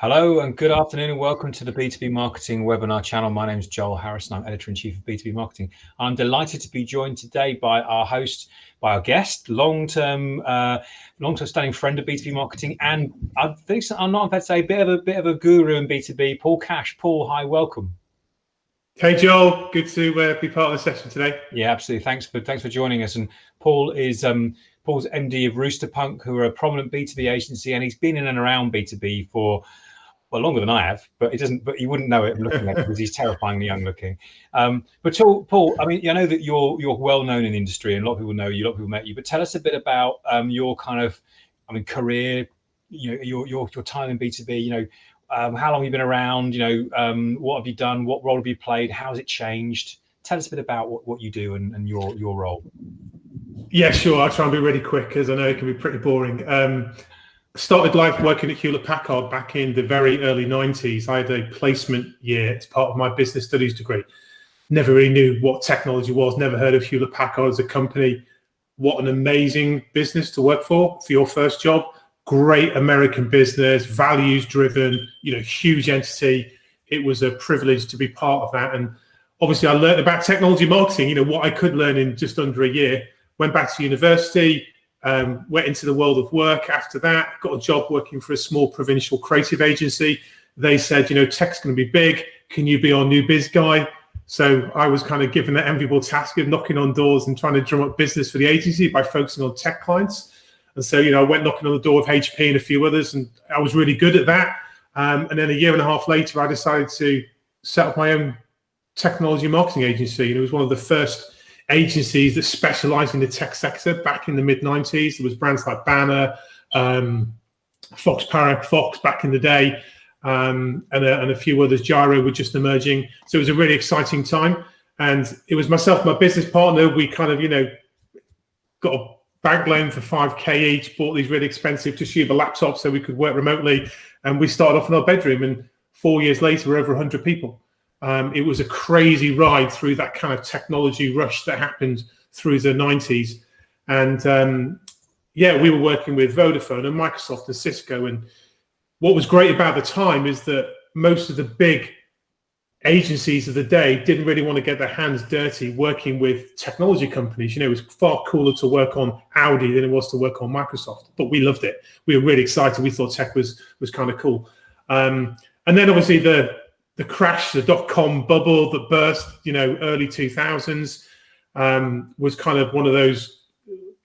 Hello and good afternoon and welcome to the B2B Marketing webinar channel. My name is Joel Harrison. I'm Editor-in-Chief of B2B Marketing. I'm delighted to be joined today by our host, by our guest, long-term standing friend of B2B Marketing, and I think I'm not about to say a bit of a guru in B2B, Paul Cash. Paul, hi, welcome. Hey Joel, good to be part of the session today. Yeah, absolutely. Thanks for joining us. And Paul is Paul's MD of Rooster Punk, who are a prominent B2B agency, and he's been in and around B2B for longer than I have, but you wouldn't know it looking at him because he's terrifyingly young looking. But Paul, I mean, I know that you're well known in the industry, and a lot of people know you, a lot of people met you. But tell us a bit about your kind of, career, your time in B2B. How long have you been around? What have you done? What role have you played? How has it changed? Tell us a bit about what you do and your role. Yeah, sure. I'll try and be really quick because I know it can be pretty boring. Started life working at Hewlett-Packard back in the very early 90s. I had a placement year as part of my business studies degree. Never really knew what technology was, never heard of Hewlett-Packard as a company. What an amazing business to work for your first job. Great American business, values driven, huge entity. It was a privilege to be part of that. And obviously I learned about technology marketing, what I could learn in just under a year. Went back to university, went into the world of work after that, got a job working for a small provincial creative agency. They said, tech's going to be big. Can you be our new biz guy? So I was kind of given the enviable task of knocking on doors and trying to drum up business for the agency by focusing on tech clients. And so, I went knocking on the door of HP and a few others, and I was really good at that. And then a year and a half later, I decided to set up my own technology marketing agency. And it was one of the first agencies that specialized in the tech sector back in the mid-90s. There was brands like Banner, Fox back in the day, and a few others. Gyro were just emerging. So it was a really exciting time. And it was myself, my business partner. We kind of, got a bank loan for $5,000 each, bought these really expensive Toshiba laptops so we could work remotely. And we started off in our bedroom. And 4 years later, we're over 100 people. It was a crazy ride through that kind of technology rush that happened through the 90s. And we were working with Vodafone and Microsoft and Cisco. And what was great about the time is that most of the big agencies of the day didn't really want to get their hands dirty working with technology companies. It was far cooler to work on Audi than it was to work on Microsoft. But we loved it. We were really excited. We thought tech was kind of cool. And then obviously the crash, the dot-com bubble that burst, early 2000s, was kind of one of those,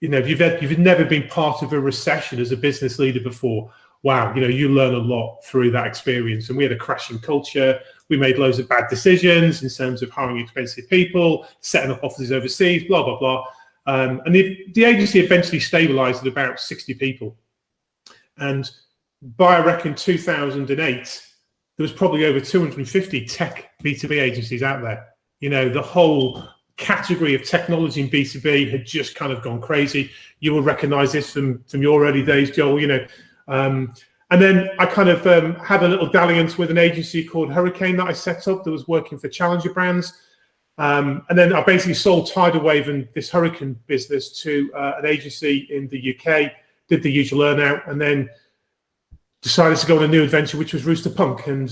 if you've never been part of a recession as a business leader before, wow, you learn a lot through that experience. And we had a crashing culture. We made loads of bad decisions in terms of hiring expensive people, setting up offices overseas, blah, blah, blah. And the agency eventually stabilized at about 60 people. And by, I reckon, 2008, there was probably over 250 tech B2B agencies out there. The whole category of technology in B2B had just kind of gone crazy. You will recognize this from your early days, Joel, And then I kind of had a little dalliance with an agency called Hurricane that I set up that was working for challenger brands. And then I basically sold Tidal Wave and this Hurricane business to an agency in the UK, did the usual earn out, and then decided to go on a new adventure, which was Rooster Punk. And,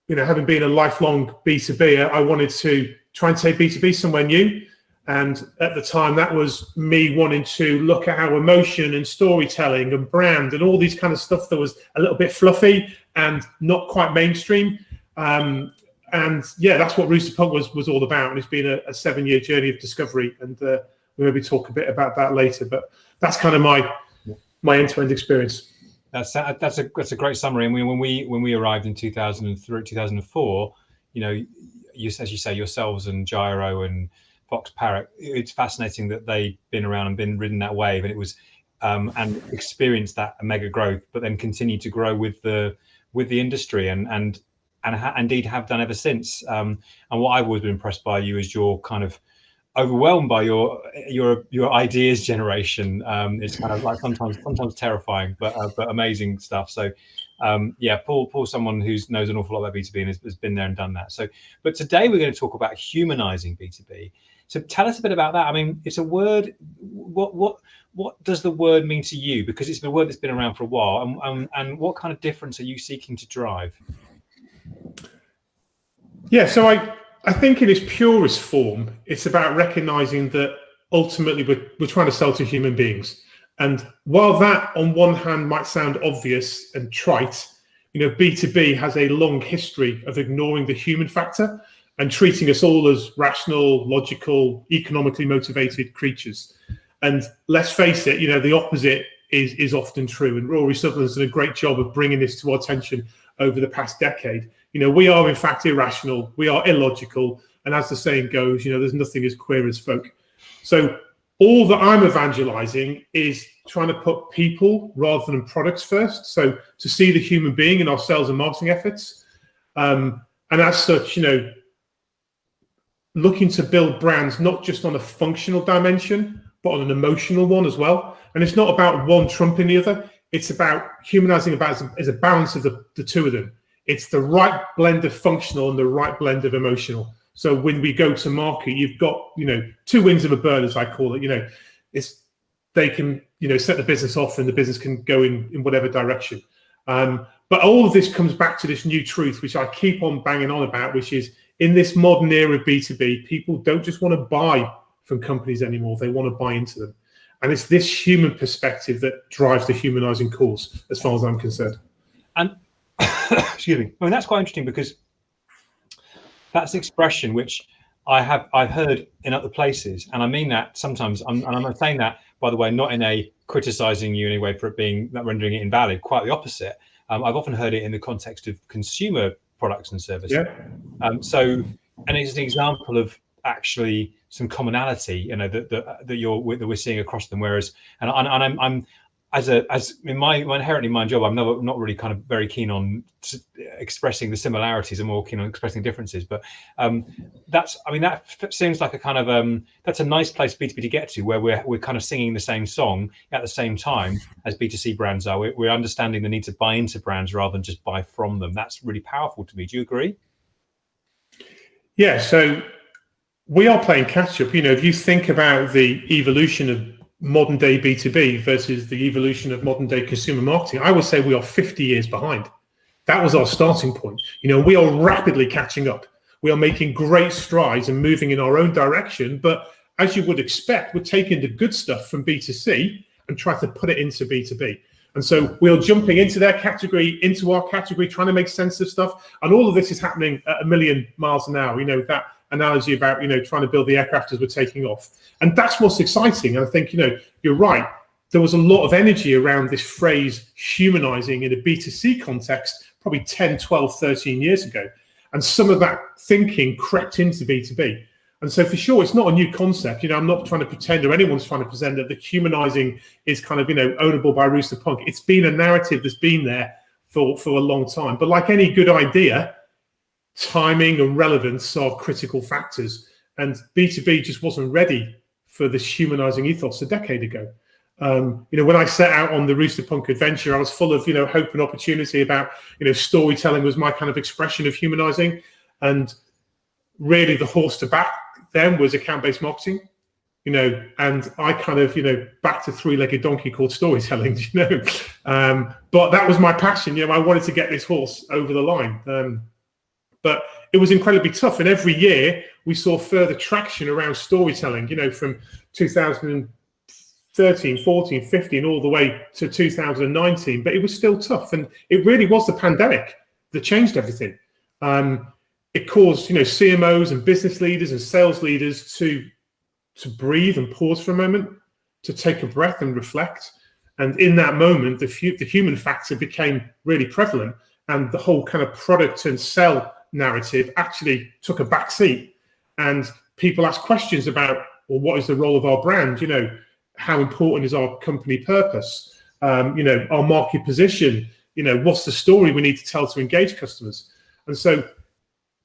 having been a lifelong B2B, I wanted to try and take B2B somewhere new. And at the time, that was me wanting to look at how emotion and storytelling and brand and all these kind of stuff that was a little bit fluffy and not quite mainstream. And that's what Rooster Punk was all about. And it's been a 7-year journey of discovery. And we'll maybe talk a bit about that later. But that's kind of my end-to-end experience. That's a great summary. And when we arrived in 2003, 2004, as you say, yourselves and Gyro and Fox Parrot, it's fascinating that they've been around and been ridden that wave, and it was and experienced that mega growth, but then continued to grow with the industry and indeed have done ever since. And what I've always been impressed by you is you're kind of overwhelmed by your ideas generation. It's kind of like sometimes terrifying, but amazing stuff. So Paul's someone who knows an awful lot about B2B and has been there and done that. But today we're going to talk about humanizing B2B. So tell us a bit about that. I mean, it's a word. What does the word mean to you? Because it's a word that's been around for a while, and what kind of difference are you seeking to drive? Yeah, so I think in its purest form, it's about recognizing that ultimately we're trying to sell to human beings. And while that on one hand might sound obvious and trite, B2B has a long history of ignoring the human factor and treating us all as rational, logical, economically motivated creatures. And let's face it, the opposite is often true. And Rory Sutherland's done a great job of bringing this to our attention over the past decade. We are in fact irrational, we are illogical, and as the saying goes, there's nothing as queer as folk. So all that I'm evangelizing is trying to put people rather than products first. So to see the human being in our sales and marketing efforts. And as such, looking to build brands not just on a functional dimension, but on an emotional one as well. And it's not about one trumping the other. It's about humanizing as a balance of the two of them. It's the right blend of functional and the right blend of emotional. So when we go to market, you've got, two wings of a bird, as I call it. They can, set the business off and the business can go in whatever direction. But all of this comes back to this new truth, which I keep on banging on about, which is in this modern era of B2B, people don't just want to buy from companies anymore. They want to buy into them. And it's this human perspective that drives the humanizing cause, as far as I'm concerned. And excuse me. I mean, that's quite interesting because that's an expression which I've heard in other places, and I mean that sometimes. And I'm not saying that, by the way, not in a criticizing you in any way for it being that rendering it invalid. Quite the opposite. I've often heard it in the context of consumer products and services. Yeah. And it's an example of actually some commonality, that we're seeing across them. Whereas, and I'm as in my inherently my job, I'm not really kind of very keen on expressing the similarities. I'm more keen on expressing differences. But that seems like a kind of that's a nice place for B2B to get to, where we're kind of singing the same song at the same time as B2C brands are. We're understanding the need to buy into brands rather than just buy from them. That's really powerful to me. Do you agree? Yeah. So we are playing catch up. If you think about the evolution of modern day B2B versus the evolution of modern day consumer marketing, I would say we are 50 years behind. That was our starting point. We are rapidly catching up. We are making great strides and moving in our own direction. But as you would expect, we're taking the good stuff from B2C and trying to put it into B2B. And so we are jumping into their category, into our category, trying to make sense of stuff. And all of this is happening at 1,000,000 miles an hour. That analogy about, trying to build the aircraft as we're taking off. And that's what's exciting. And I think, you're right. There was a lot of energy around this phrase humanizing in a B2C context, probably 10, 12, 13 years ago. And some of that thinking crept into B2B. And so for sure, it's not a new concept. I'm not trying to pretend, or anyone's trying to present that the humanizing is kind of, ownable by Rooster Punk. It's been a narrative that's been there for a long time. But like any good idea, timing and relevance are critical factors. And B2B just wasn't ready for this humanizing ethos a decade ago. When I set out on the Rooster Punk adventure, I was full of, hope and opportunity about, storytelling was my kind of expression of humanizing. And really the horse to back then was account-based marketing, and I kind of, backed a three-legged donkey called storytelling, but that was my passion. I wanted to get this horse over the line. But it was incredibly tough. And every year we saw further traction around storytelling, from 2013, 14, 15, all the way to 2019. But it was still tough. And it really was the pandemic that changed everything. It caused, CMOs and business leaders and sales leaders to breathe and pause for a moment, to take a breath and reflect. And in that moment, the human factor became really prevalent. And the whole kind of product and sell narrative actually took a back seat, and people asked questions about, well, what is the role of our brand? How important is our company purpose? Our market position, what's the story we need to tell to engage customers? And so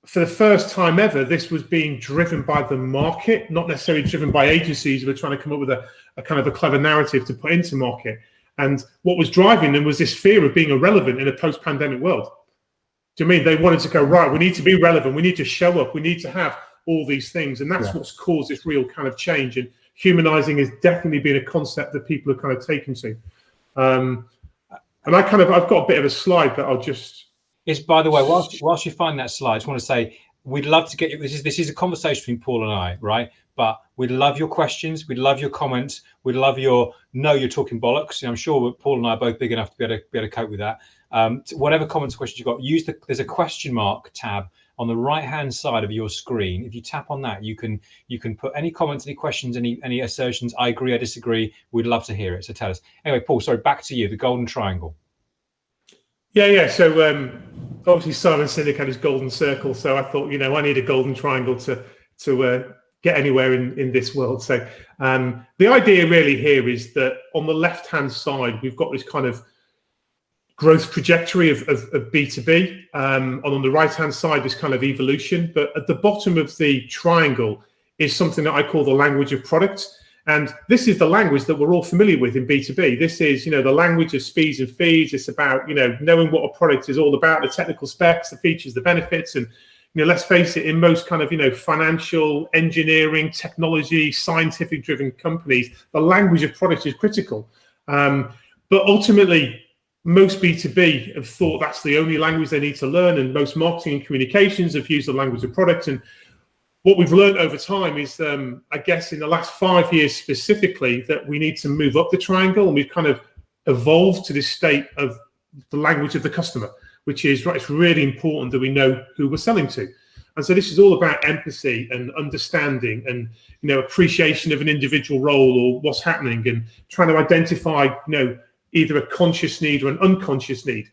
for the first time ever, this was being driven by the market, not necessarily driven by agencies who were trying to come up with a kind of a clever narrative to put into market. And what was driving them was this fear of being irrelevant in a post-pandemic world. Do you mean they wanted to go, right, we need to be relevant, we need to show up, we need to have all these things. And that's what's caused this real kind of change. And humanizing has definitely been a concept that people have kind of taken to. And I've got a bit of a slide that I'll just... It's, by the way, whilst you find that slide, I just want to say, we'd love to get you, this is a conversation between Paul and I, right? But we'd love your questions, we'd love your comments, we'd love your, no, you're talking bollocks. I'm sure Paul and I are both big enough to be able to cope with that. Whatever comments or questions you've got, there's a question mark tab on the right-hand side of your screen. If you tap on that, you can put any comments, any questions, any assertions, I agree, I disagree, we'd love to hear it, so tell us. Anyway, Paul, sorry, back to you, the golden triangle. Yeah. So obviously Simon Sinek had his golden circle. So I thought, I need a golden triangle to get anywhere in this world. So the idea really here is that on the left-hand side, we've got this kind of growth trajectory of B2B. And on the right-hand side, this kind of evolution. But at the bottom of the triangle is something that I call the language of product. And this is the language that we're all familiar with in B2B. This is, the language of speeds and feeds. It's about, knowing what a product is all about, the technical specs, the features, the benefits. And, let's face it, in most kind of, financial, engineering, technology, scientific driven companies, the language of product is critical. But ultimately, most B2B have thought that's the only language they need to learn. And most marketing and communications have used the language of product. And what we've learned over time is, I guess, in the last 5 years specifically, that we need to move up the triangle, and we've kind of evolved to this state of the language of the customer, which is, right, it's really important that we know who we're selling to. And so this is all about empathy and understanding and, appreciation of an individual role or what's happening, and trying to identify, either a conscious need or an unconscious need.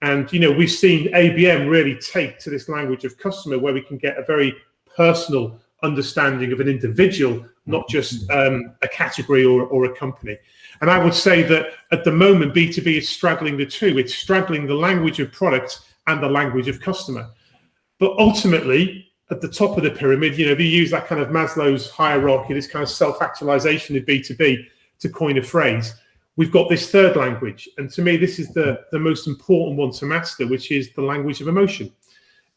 And, we've seen ABM really take to this language of customer, where we can get a very personal understanding of an individual, not just a category or a company. And I would say that at the moment, B2B is straddling the two. It's straddling the language of product and the language of customer. But ultimately, at the top of the pyramid, if you use that kind of Maslow's hierarchy, this kind of self-actualization of B2B, to coin a phrase, we've got this third language. And to me, this is the most important one to master, which is the language of emotion.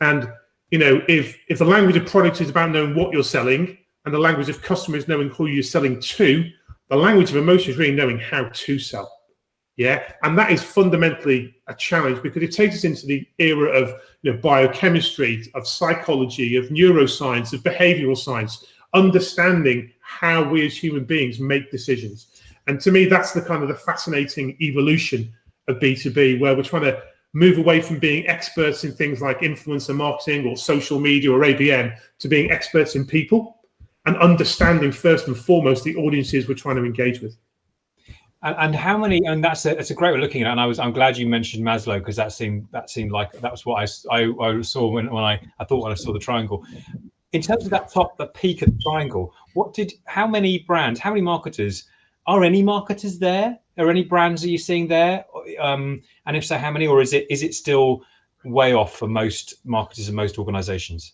And if the language of product is about knowing what you're selling, and the language of customer is knowing who you're selling to, the language of emotion is really knowing how to sell. Yeah. And that is fundamentally a challenge, because it takes us into the era of biochemistry, of psychology, of neuroscience, of behavioral science, understanding how we as human beings make decisions. And to me, that's the kind of the fascinating evolution of B2B, where we're trying to move away from being experts in things like influencer marketing or social media or ABM to being experts in people and understanding first and foremost the audiences we're trying to engage with. And how many? And that's a great way of looking at it. And I'm glad you mentioned Maslow, because that seemed like that was what I saw when I saw the triangle. In terms of the peak of the triangle, how many brands, how many marketers? Are any marketers there? Are any brands are you seeing there? And if so, how many? Or is it still way off for most marketers and most organizations?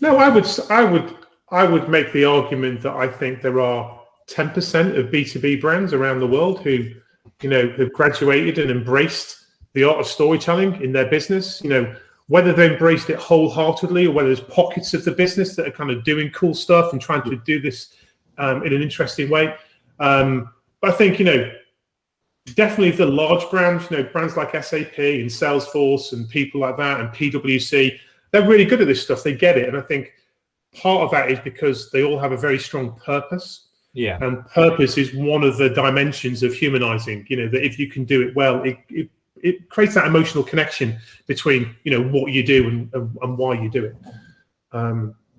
No, I would make the argument that I think there are 10% of B2B brands around the world who, have graduated and embraced the art of storytelling in their business. Whether they embraced it wholeheartedly or whether there's pockets of the business that are kind of doing cool stuff and trying to do this in an interesting way. But I think, definitely the large brands, brands like SAP and Salesforce and people like that and PwC, they're really good at this stuff. They get it. And I think part of that is because they all have a very strong purpose. Yeah. And purpose is one of the dimensions of humanizing, that if you can do it well, it creates that emotional connection between, what you do and why you do it.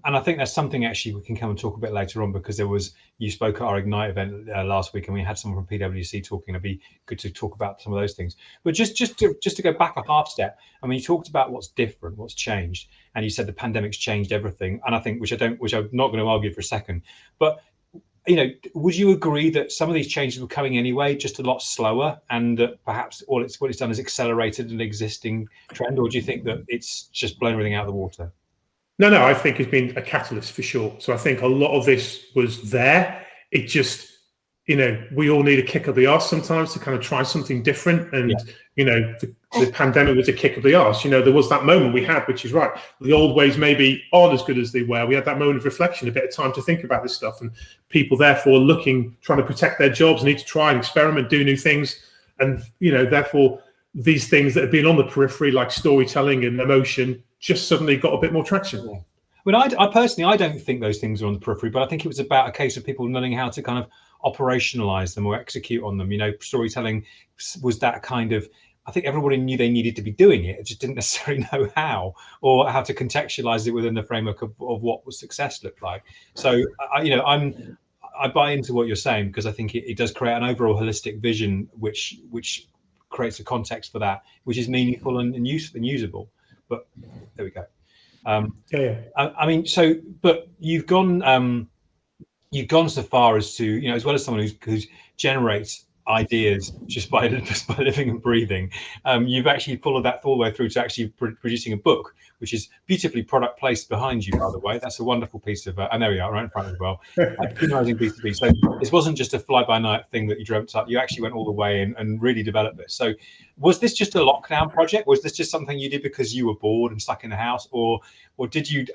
And I think that's something actually we can come and talk a bit later on, because you spoke at our Ignite event last week, and we had someone from PwC talking. It'd be good to talk about some of those things. But just to go back a half step, I mean, you talked about what's different, what's changed, and you said the pandemic's changed everything. And I think, which I'm not going to argue for a second, but would you agree that some of these changes were coming anyway, just a lot slower, and that perhaps what it's done is accelerated an existing trend, or do you think that it's just blown everything out of the water? No, I think it's been a catalyst for sure. So I think a lot of this was there. It just we all need a kick of the arse sometimes to kind of try something different. And, the pandemic was a kick of the arse. There was that moment we had, which is right. The old ways maybe aren't as good as they were. We had that moment of reflection, a bit of time to think about this stuff. And people therefore trying to protect their jobs, need to try and experiment, do new things. And, therefore these things that have been on the periphery, like storytelling and emotion, just suddenly got a bit more traction. Yeah. Well, I personally, I don't think those things are on the periphery, but I think it was about a case of people learning how to kind of operationalize them or execute on them. Storytelling was that kind of, I think everybody knew they needed to be doing it. It just didn't necessarily know how, or how to contextualize it within the framework of what was success looked like. So, I buy into what you're saying, because I think it does create an overall holistic vision, which creates a context for that, which is meaningful and useful and usable. But there we go. But you've gone so far as to, as well as someone who generates ideas just by living and breathing, you've actually followed that all the way through to actually producing a book, which is beautifully product placed behind you, by the way. That's a wonderful piece of, and there we are, right in front as well. Humanizing B2B. So this wasn't just a fly-by-night thing that you dreamt up. You actually went all the way and really developed this. So was this just a lockdown project? Was this just something you did because you were bored and stuck in the house, or did you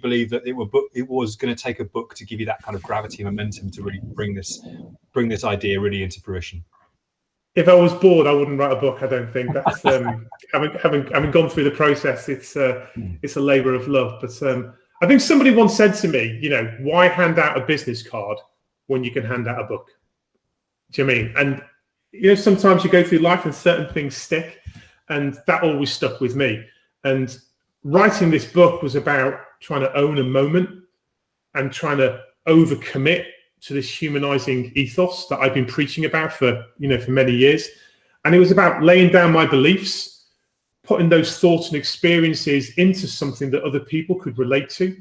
believe that it was going to take a book to give you that kind of gravity and momentum to really bring this idea really into fruition? If I was bored, I wouldn't write a book. I don't think that's having gone through the process. It's a labour of love. But I think somebody once said to me, why hand out a business card when you can hand out a book? Do you know what I mean? And sometimes you go through life and certain things stick, and that always stuck with me. And writing this book was about trying to own a moment and trying to overcommit to this humanizing ethos that I've been preaching about for many years. And it was about laying down my beliefs, putting those thoughts and experiences into something that other people could relate to,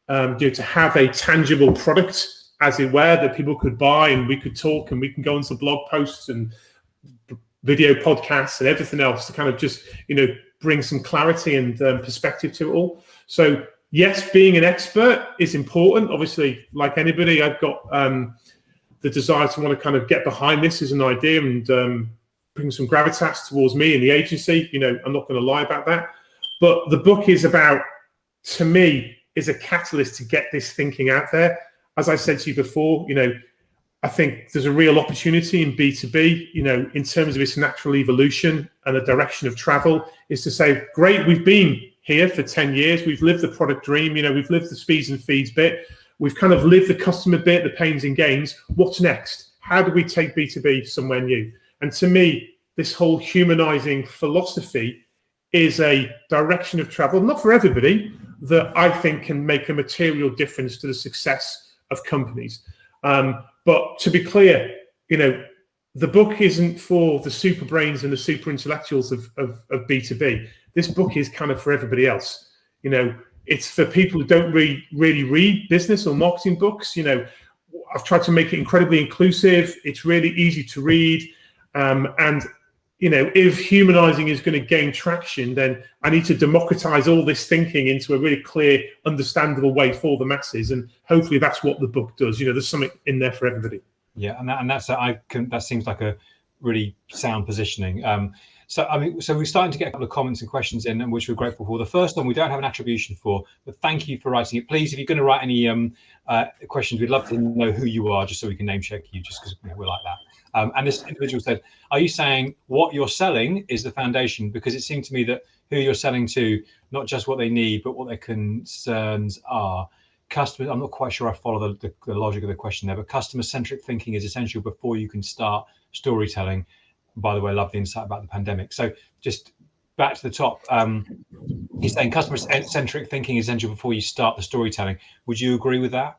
to have a tangible product, as it were, that people could buy, and we could talk, and we can go into blog posts and video podcasts and everything else to kind of just, bring some clarity and perspective to it all. So yes, being an expert is important. Obviously, like anybody, I've got the desire to want to kind of get behind this as an idea and bring some gravitas towards me and the agency. I'm not going to lie about that. But the book is about, to me, is a catalyst to get this thinking out there. As I said to you before, I think there's a real opportunity in B2B, in terms of its natural evolution and the direction of travel, is to say, great, we've been here for 10 years. We've lived the product dream. We've lived the speeds and feeds bit. We've kind of lived the customer bit, the pains and gains. What's next? How do we take B2B somewhere new? And to me, this whole humanizing philosophy is a direction of travel, not for everybody, that I think can make a material difference to the success of companies. But to be clear, the book isn't for the super brains and the super intellectuals of B2B. This book is kind of for everybody else. It's for people who don't really read business or marketing books. I've tried to make it incredibly inclusive. It's really easy to read. And if humanizing is going to gain traction, then I need to democratize all this thinking into a really clear, understandable way for the masses. And hopefully that's what the book does. There's something in there for everybody. Yeah, that seems like a really sound positioning. So we're starting to get a couple of comments and questions in, which we're grateful for. The first one we don't have an attribution for, but thank you for writing it. Please, if you're going to write any questions, we'd love to know who you are, just so we can name check you, just because we're like that. And this individual said, are you saying what you're selling is the foundation? Because it seemed to me that who you're selling to, not just what they need, but what their concerns are. Customers, I'm not quite sure I follow the logic of the question there, but customer-centric thinking is essential before you can start storytelling. By the way, I love the insight about the pandemic. So just back to the top, he's saying customer-centric thinking is essential before you start the storytelling. Would you agree with that?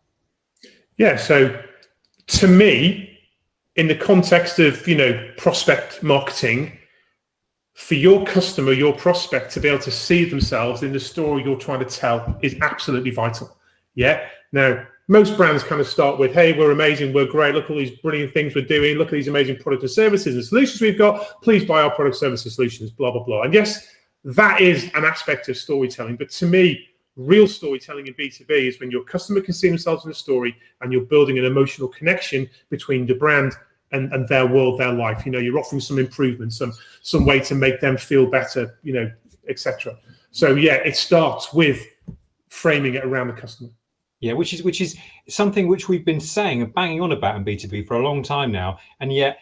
Yeah, so to me, in the context of, prospect marketing, for your customer, your prospect to be able to see themselves in the story you're trying to tell is absolutely vital. Yeah. Now, most brands kind of start with, hey, we're amazing, we're great, look at all these brilliant things we're doing, look at these amazing products and services and solutions we've got, please buy our product, services, solutions, blah, blah, blah. And yes, that is an aspect of storytelling. But to me, Real storytelling in B2B is when your customer can see themselves in a story and you're building an emotional connection between the brand and their world, their life. You're offering some improvement, some way to make them feel better, etc. So yeah, it starts with framing it around the customer. Yeah, which is something which we've been saying and banging on about in B2B for a long time now, and yet,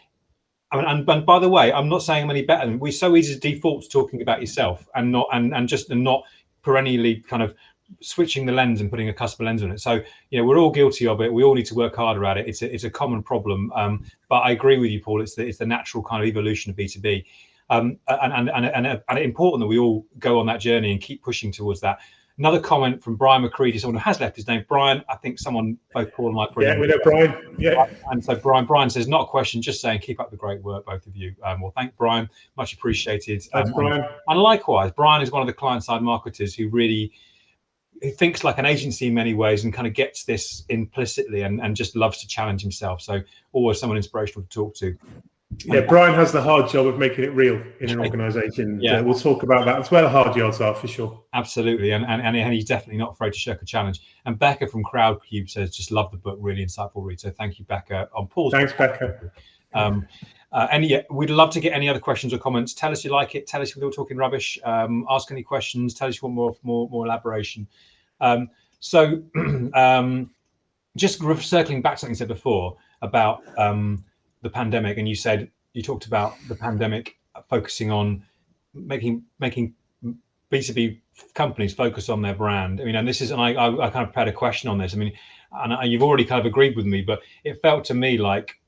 and by the way, I'm not saying I'm any better. We're so easy to default to talking about yourself and not perennially kind of switching the lens and putting a customer lens on it. So we're all guilty of it. We all need to work harder at it. It's a common problem. But I agree with you, Paul. It's the natural kind of evolution of B2B, and important that we all go on that journey and keep pushing towards that. Another comment from Brian McCready, someone who has left his name. Brian, I think both Paul and I. Yeah, we know Brian. Yeah. And so Brian says, not a question, just saying, keep up the great work, both of you. Well, thank Brian, much appreciated. Thanks, Brian. And likewise, Brian is one of the client-side marketers who thinks like an agency in many ways and kind of gets this implicitly and just loves to challenge himself. So always someone inspirational to talk to. Yeah, Brian has the hard job of making it real in an organisation. Yeah, we'll talk about that. That's where the hard yards are, for sure. Absolutely, and he's definitely not afraid to shirk a challenge. And Becca from Crowdcube says, just love the book, really insightful read. So thank you, Becca. On Paul's thanks, Becca. And yeah, we'd love to get any other questions or comments. Tell us you like it. Tell us if we're talking rubbish. Ask any questions. Tell us you want more elaboration. Just circling back to something you said before about the pandemic, and you talked about the pandemic focusing on making B2B companies focus on their brand. I mean, and this is, and I kind of prepared a question on this. I mean, and you've already kind of agreed with me, but it felt to me like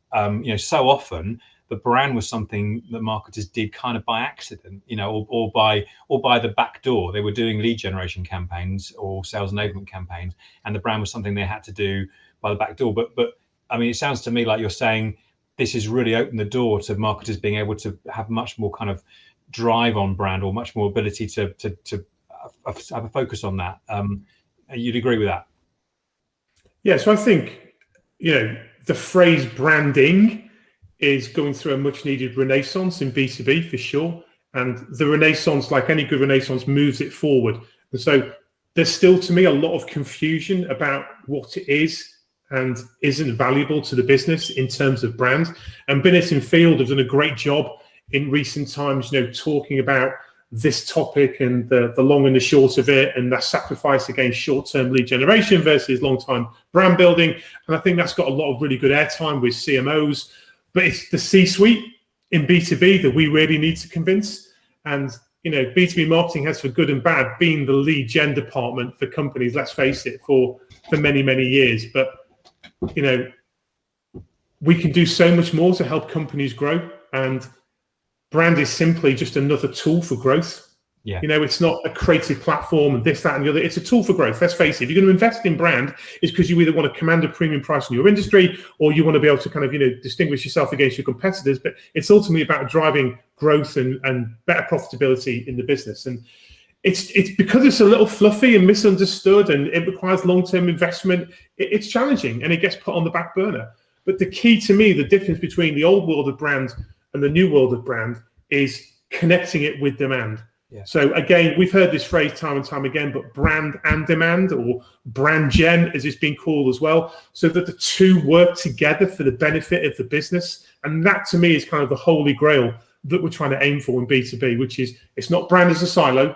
so often the brand was something that marketers did kind of by accident, or by the back door. They were doing lead generation campaigns or sales enablement campaigns, and the brand was something they had to do by the back door. But I mean, it sounds to me like you're saying this has really opened the door to marketers being able to have much more kind of drive on brand, or much more ability to have a focus on that. You'd agree with that? Yeah, so I think the phrase branding is going through a much needed renaissance in B2B for sure, and the renaissance, like any good renaissance, moves it forward. And so there's still, to me, a lot of confusion about what it is and isn't valuable to the business in terms of brand. And Binnett and Field have done a great job in recent times, talking about this topic and the long and the short of it, and that sacrifice against short-term lead generation versus long-time brand building. And I think that's got a lot of really good airtime with CMOs, but it's the C-suite in B2B that we really need to convince. And B2B marketing has, for good and bad, been the lead gen department for companies, let's face it, for many, many years. But we can do so much more to help companies grow, and brand is simply just another tool for growth. Yeah. It's not a creative platform and this, that, and the other. It's a tool for growth. Let's face it. If you're going to invest in brand, it's because you either want to command a premium price in your industry, or you want to be able to kind of, distinguish yourself against your competitors. But it's ultimately about driving growth and better profitability in the business. And it's because it's a little fluffy and misunderstood, and it requires long-term investment. It's challenging, and it gets put on the back burner. But the key to me, the difference between the old world of brand and the new world of brand, is connecting it with demand. Yeah. So again, we've heard this phrase time and time again, but brand and demand, or brand gen as it's been called as well, so that the two work together for the benefit of the business. And that to me is kind of the holy grail that we're trying to aim for in B2B, which is, it's not brand as a silo,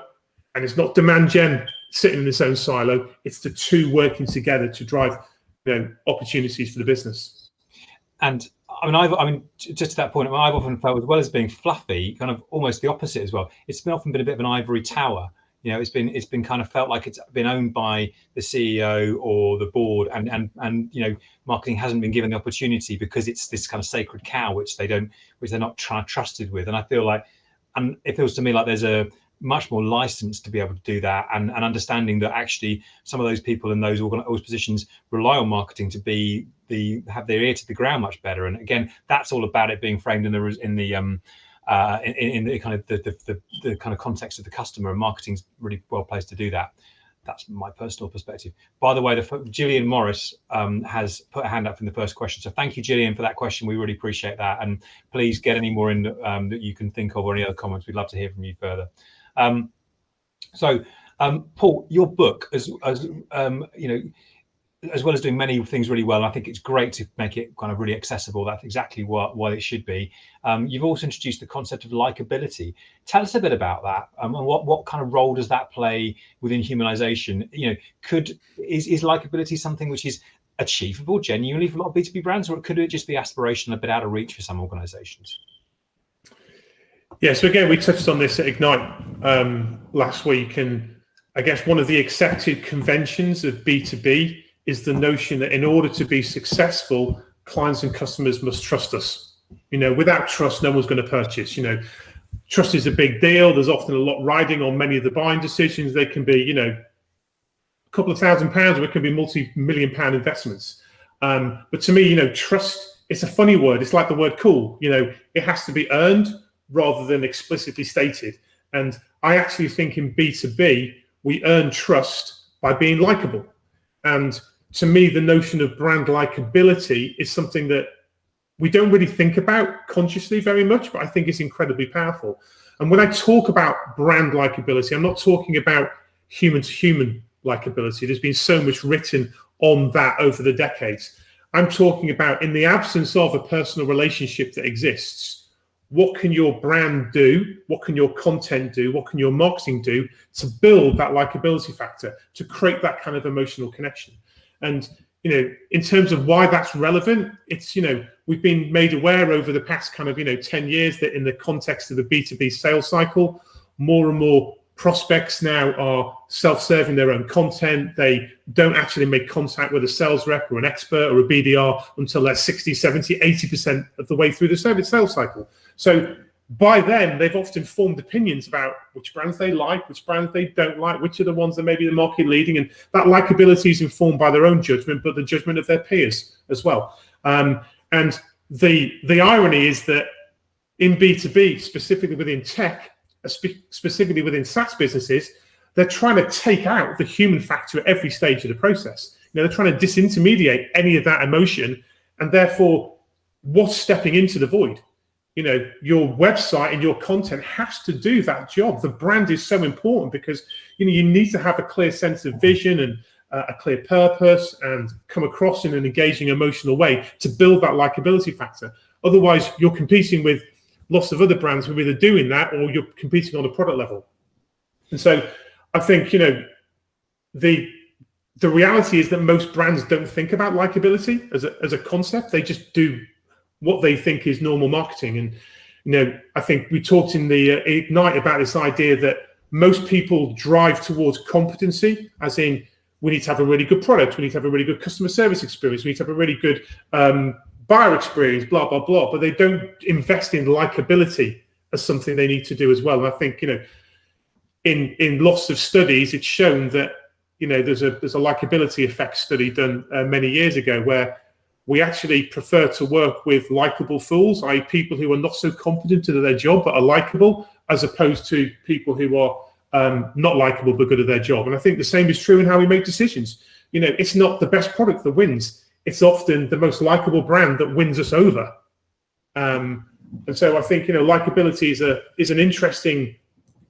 and it's not demand gen sitting in its own silo. It's the two working together to drive opportunities for the business. And I mean, just to that point, I've often felt, as well as being fluffy, kind of almost the opposite as well. It's often been a bit of an ivory tower. It's been kind of felt like it's been owned by the CEO or the board, and marketing hasn't been given the opportunity because it's this kind of sacred cow which they're not trusted with. And I feel like, and it feels to me like there's a much more license to be able to do that, and understanding that actually some of those people in those positions rely on marketing to have their ear to the ground much better. And again, that's all about it being framed in the kind of the kind of context of the customer, and marketing's really well placed to do that. That's my personal perspective. By the way, Gillian Morris has put a hand up from the first question. So thank you, Gillian, for that question. We really appreciate that. And please get any more in that you can think of, or any other comments. We'd love to hear from you further. So Paul, your book, as you know, as well as doing many things really well, I think it's great to make it kind of really accessible. That's exactly what it should be. You've also introduced the concept of likability. Tell us a bit about that, and what kind of role does that play within humanization? You know, is likability something which is achievable genuinely for a lot of B2B brands, or could it just be aspirational, a bit out of reach for some organizations? Yeah, so again, we touched on this at Ignite last week, and I guess one of the accepted conventions of B2B is the notion that in order to be successful, clients and customers must trust us. You know, without trust, no one's going to purchase. You know, trust is a big deal. There's often a lot riding on many of the buying decisions. They can be, you know, a couple of £1,000s, or it can be multi-million-pound investments. But to me, you know, trust, it's a funny word. It's like the word cool. You know, it has to be earned rather than explicitly stated. And I actually think in B2B, we earn trust by being likable. And to me, the notion of brand likability is something that we don't really think about consciously very much, but I think it's incredibly powerful. And when I talk about brand likability, I'm not talking about human-to-human likability. There's been so much written on that over the decades. I'm talking about, in the absence of a personal relationship that exists, what can your brand do? What can your content do? What can your marketing do to build that likability factor, to create that kind of emotional connection? And, you know, in terms of why that's relevant, it's, you know, we've been made aware over the past kind of, 10 years that in the context of the B2B sales cycle, more and more prospects now are self-serving their own content. They don't actually make contact with a sales rep or an expert or a BDR until they're 60, 70, 80% of the way through the sales cycle. So by then, they've often formed opinions about which brands they like, which brands they don't like, which are the ones that may be the market leading. And that likability is informed by their own judgment, but the judgment of their peers as well. And the irony is that in B2B, specifically within tech, specifically within SaaS businesses, they're trying to take out the human factor at every stage of the process. You know, they're trying to disintermediate any of that emotion, and therefore, what's stepping into the void? You know, your website and your content has to do that job. The brand is so important because, you know, you need to have a clear sense of vision and a clear purpose and come across in an engaging, emotional way to build that likability factor. Otherwise, you're competing with lots of other brands who are either doing that or you're competing on a product level. And so I think, you know, the reality is that most brands don't think about likability as a concept. They just do what they think is normal marketing. And, you know, I think we talked in the Ignite about this idea that most people drive towards competency, as in we need to have a really good product, we need to have a really good customer service experience, we need to have a really good buyer experience, blah, blah, blah. But they don't invest in likability as something they need to do as well. And I think, you know, in lots of studies, it's shown that, you know, there's a likability effect study done many years ago where we actually prefer to work with likable fools, i.e. people who are not so competent at their job but are likable, as opposed to people who are not likable but good at their job. And I think the same is true in how we make decisions. You know, it's not the best product that wins. It's often the most likable brand that wins us over. And so I think, you know, likability is an interesting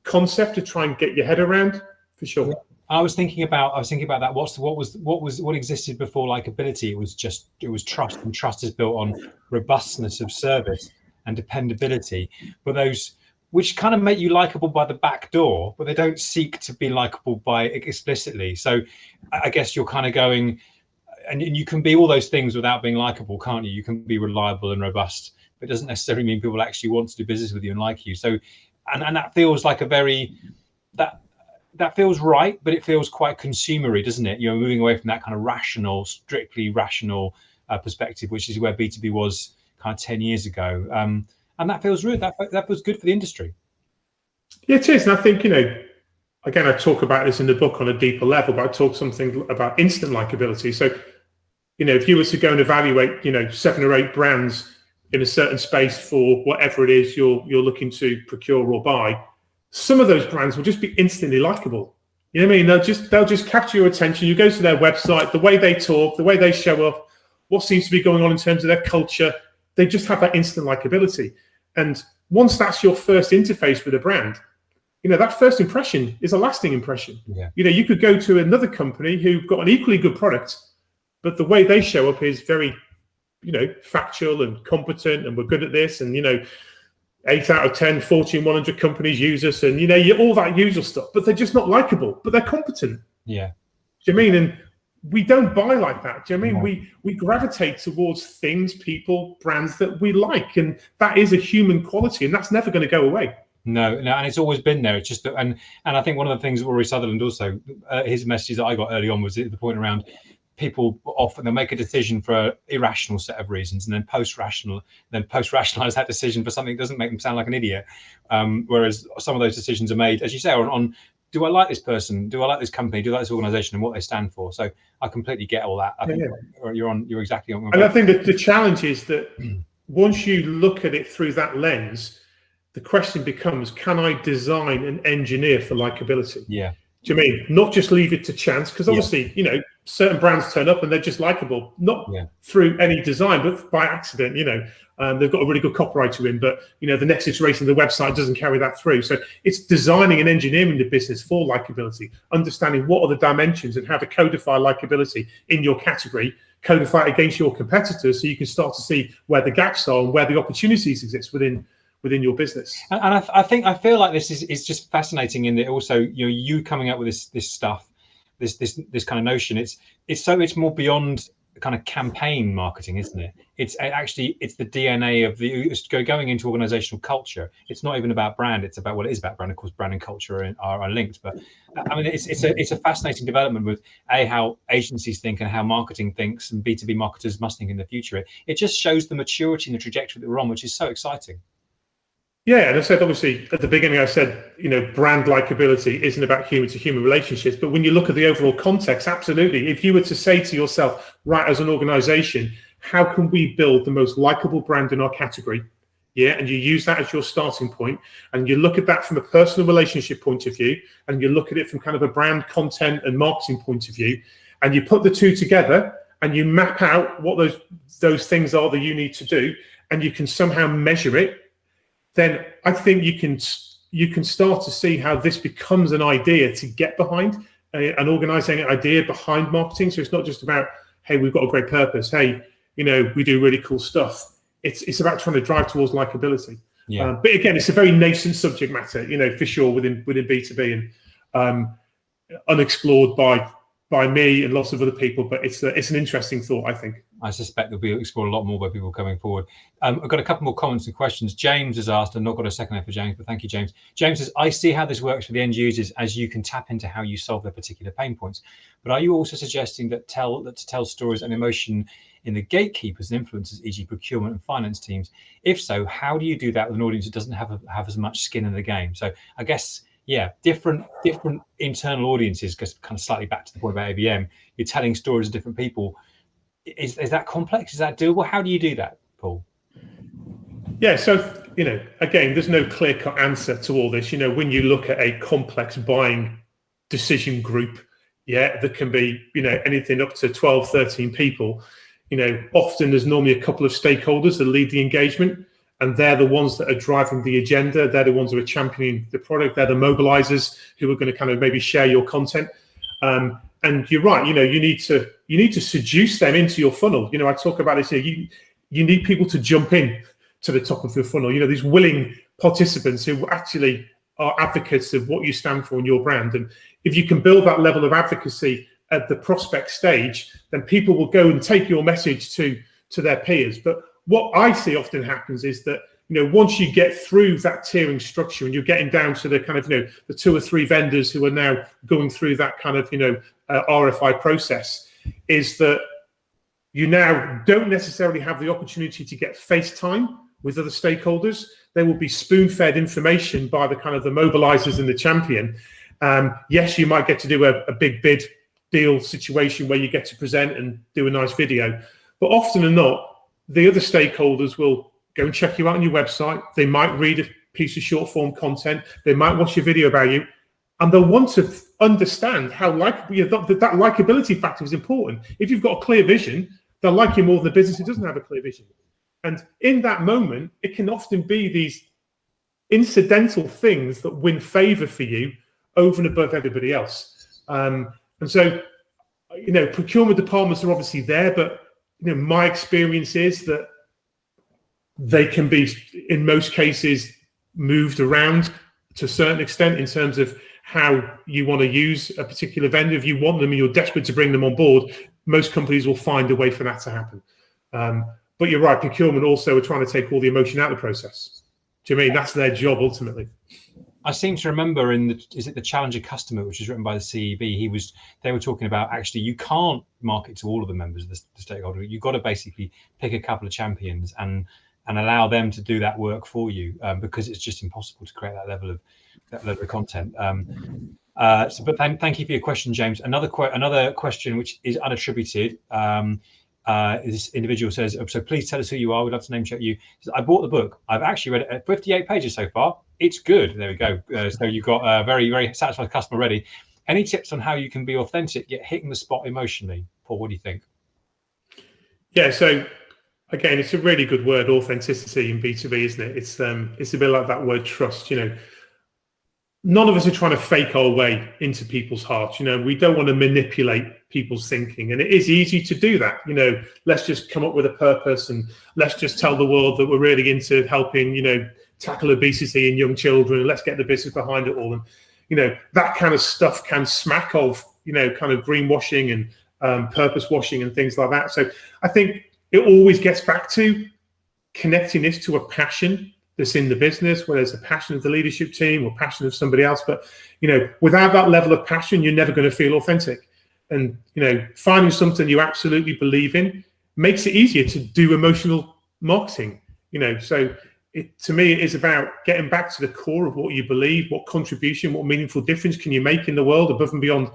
concept to try and get your head around, for sure. I was thinking about that. What existed before likability? It was trust, and trust is built on robustness of service and dependability. But those which kind of make you likable by the back door, but they don't seek to be likable by explicitly. So I guess you're kind of going, and you can be all those things without being likable, can't you? You can be reliable and robust, but it doesn't necessarily mean people actually want to do business with you and like you. So, and that feels like that feels right, but it feels quite consumery, doesn't it? You're moving away from that kind of rational, strictly rational perspective, which is where B2B was kind of 10 years ago. And that feels rude. That feels good for the industry. Yeah, it is. And I think, you know, again, I talk about this in the book on a deeper level, but I talk something about instant likability. So, you know, if you were to go and evaluate, you know, 7 or 8 brands in a certain space for whatever it is you're looking to procure or buy, some of those brands will just be instantly likable. You know what I mean? They'll just capture your attention. You go to their website, the way they talk, the way they show up, what seems to be going on in terms of their culture, they just have that instant likability. And once that's your first interface with a brand, that first impression is a lasting impression. Yeah. You could go to another company who've got an equally good product, but the way they show up is very, factual and competent, and we're good at this, and 8 out of 10 Fortune 100 companies use us, and all that usual stuff, but they're just not likable, but they're competent. Yeah. Do you mean? And we don't buy like that. Do you mean? No. We gravitate towards things, people, brands that we like, and that is a human quality, and that's never going to go away. No, and it's always been there. It's just that, and I think one of the things Rory Sutherland also, his messages that I got early on was the point around people often they'll make a decision for an irrational set of reasons and then post-rationalize that decision for something that doesn't make them sound like an idiot. Whereas some of those decisions are made, as you say, on do I like this person? Do I like this company? Do I like this organization and what they stand for? So I completely get all that. I think you're exactly on. And I think that the challenge is that once you look at it through that lens, the question becomes, can I design and engineer for likability? Yeah. Do you mean not just leave it to chance? Because obviously, certain brands turn up and they're just likable, not through any design, but by accident. They've got a really good copywriter in, but the next iteration of the website doesn't carry that through. So it's designing and engineering the business for likability, understanding what are the dimensions and how to codify likability in your category, codify it against your competitors, so you can start to see where the gaps are and where the opportunities exist within your business. And I feel like this is just fascinating in that also you coming up with this stuff, this kind of notion. It's more beyond kind of campaign marketing, isn't it? It's the DNA of going into organizational culture. It's not even about brand. It's about it is about brand. Of course, brand and culture are linked. But I mean, it's a fascinating development with how agencies think and how marketing thinks, and B2B marketers must think in the future. It just shows the maturity and the trajectory that we're on, which is so exciting. Yeah, and I said, obviously, at the beginning, I said, brand likability isn't about human-to-human relationships. But when you look at the overall context, absolutely. If you were to say to yourself, right, as an organization, how can we build the most likable brand in our category? Yeah, and you use that as your starting point, and you look at that from a personal relationship point of view, and you look at it from kind of a brand content and marketing point of view, and you put the two together, and you map out what those things are that you need to do, and you can somehow measure it, then I think you can start to see how this becomes an idea to get behind, an organizing idea behind marketing. So it's not just about, hey, we've got a great purpose. Hey, we do really cool stuff. It's about trying to drive towards likability. Yeah. But again, it's a very nascent subject matter, for sure within B2B, and unexplored by me and lots of other people. But it's an interesting thought, I think. I suspect there'll be explored a lot more by people coming forward. I've got a couple more comments and questions. James has asked, I've not got a second there for James, but thank you, James. James says, I see how this works for the end users as you can tap into how you solve their particular pain points. But are you also suggesting that to tell stories and emotion in the gatekeepers and influencers, e.g. procurement and finance teams? If so, how do you do that with an audience that doesn't have as much skin in the game? So I guess, different internal audiences, because kind of slightly back to the point about ABM, you're telling stories of different people. Is that complex? Is that doable? How do you do that, Paul? Yeah, so, again, there's no clear-cut answer to all this. When you look at a complex buying decision group, that can be, anything up to 12, 13 people, often there's normally a couple of stakeholders that lead the engagement, and they're the ones that are driving the agenda. They're the ones who are championing the product. They're the mobilizers who are going to kind of maybe share your content. And you're right, you need to seduce them into your funnel. I talk about this here. You need people to jump in to the top of the funnel. These willing participants who actually are advocates of what you stand for in your brand. And if you can build that level of advocacy at the prospect stage, then people will go and take your message to their peers. But what I see often happens is that once you get through that tiering structure and you're getting down to the kind of, the 2 or 3 vendors who are now going through that kind of, RFI process, is that you now don't necessarily have the opportunity to get face time with other stakeholders. There will be spoon-fed information by the kind of the mobilizers and the champion. Yes, you might get to do a big bid deal situation where you get to present and do a nice video, but often or not, the other stakeholders will go and check you out on your website. They might read a piece of short form content. They might watch a video about you, and they'll want to understand how that likability factor is important. If you've got a clear vision, they'll like you more than the business who doesn't have a clear vision. And in that moment, it can often be these incidental things that win favor for you over and above everybody else. And so, procurement departments are obviously there, but my experience is that they can be, in most cases, moved around to a certain extent in terms of how you want to use a particular vendor. If you want them and you're desperate to bring them on board, most companies will find a way for that to happen. But you're right, procurement also are trying to take all the emotion out of the process. Do you mean that's their job ultimately? I seem to remember is it the Challenger Customer, which is written by the CEB, they were talking about actually you can't market to all of the members of the stakeholder. You've got to basically pick a couple of champions and allow them to do that work for you, because it's just impossible to create that level of content. But thank you for your question, James. Another question which is unattributed. This individual says, so please tell us who you are. We'd love to name check you. Says, I bought the book. I've actually read it at 58 pages so far. It's good. There we go. So you've got a very, very satisfied customer already. Any tips on how you can be authentic yet hitting the spot emotionally? Paul, what do you think? Yeah, so again, it's a really good word, authenticity in B2B, isn't it? It's a bit like that word trust. None of us are trying to fake our way into people's hearts. We don't want to manipulate people's thinking, and it is easy to do that. Let's just come up with a purpose and let's just tell the world that we're really into helping, tackle obesity in young children, and let's get the business behind it all. And that kind of stuff can smack of kind of greenwashing and purpose washing and things like that. So I think it always gets back to connecting this to a passion that's in the business, whether it's a passion of the leadership team or passion of somebody else. But, without that level of passion, you're never going to feel authentic. And, finding something you absolutely believe in makes it easier to do emotional marketing. So to me, it is about getting back to the core of what you believe, what contribution, what meaningful difference can you make in the world above and beyond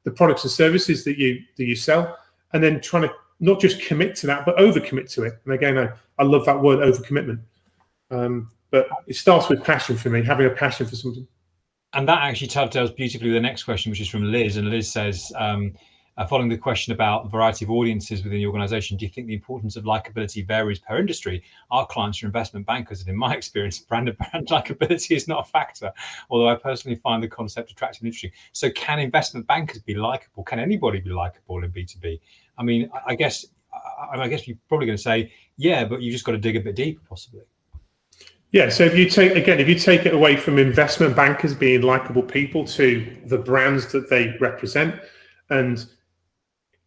the products and services that you sell, and then trying to not just commit to that, but overcommit to it. And again, I love that word, overcommitment. But it starts with passion for me, having a passion for something. And that actually dovetails beautifully with the next question, which is from Liz. And Liz says, following the question about the variety of audiences within the organization, do you think the importance of likability varies per industry? Our clients are investment bankers, and in my experience, brand likability is not a factor, although I personally find the concept attractive and interesting. So can investment bankers be likable? Can anybody be likable in B2B? I mean, I guess you're probably going to say, yeah, but you just got to dig a bit deeper, possibly. Yeah, so if you take it away from investment bankers being likable people to the brands that they represent, and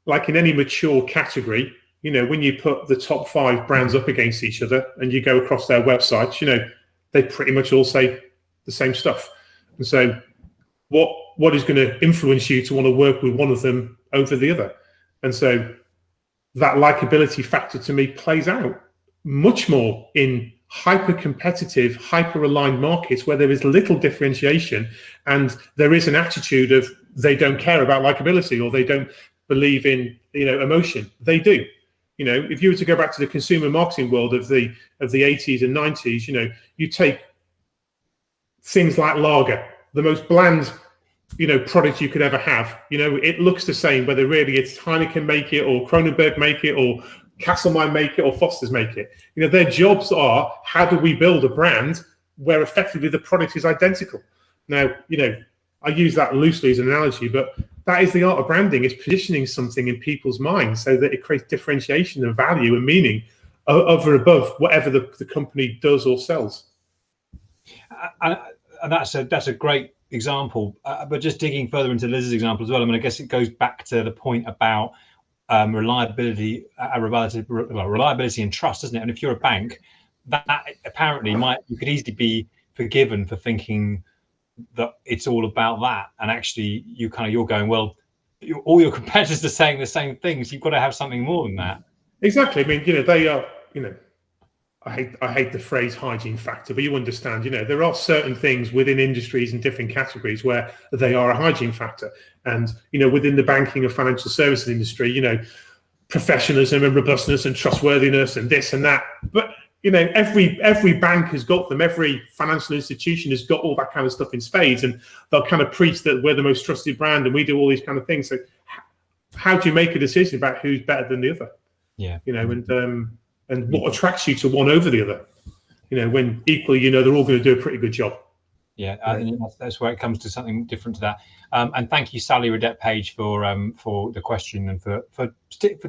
like in any mature category, when you put the top 5 brands up against each other and you go across their websites, they pretty much all say the same stuff. And so what is going to influence you to want to work with one of them over the other? And so that likability factor to me plays out much more in hyper-competitive, hyper-aligned markets where there is little differentiation and there is an attitude of they don't care about likability or they don't believe in emotion. They do. If you were to go back to the consumer marketing world of the 80s and 90s, you take things like lager, the most bland product you could ever have. It looks the same whether really it's Heineken make it or Kronenbourg make it or Castlemine make it or Foster's make it. Their jobs are, how do we build a brand where effectively the product is identical? Now, I use that loosely as an analogy, but that is the art of branding, is positioning something in people's minds so that it creates differentiation and value and meaning over and above whatever the company does or sells. And that's a great example, but just digging further into Liz's example as well, I guess it goes back to the point about reliability and trust, doesn't it? And if you're a bank, that apparently you could easily be forgiven for thinking that it's all about that, and actually you're going, well, all your competitors are saying the same things. You've got to have something more than that. Exactly. I mean, they are. I hate the phrase hygiene factor, but you understand. There are certain things within industries and different categories where they are a hygiene factor, and within the banking and financial services industry, professionalism and robustness and trustworthiness and this and that. But every bank has got them. Every financial institution has got all that kind of stuff in spades, and they'll kind of preach that we're the most trusted brand and we do all these kind of things. So, how do you make a decision about who's better than the other? Yeah, and what attracts you to one over the other? when equally, they're all going to do a pretty good job. Yeah, I think that's where it comes to something different to that. And thank you, Sally Redette Page, for the question and for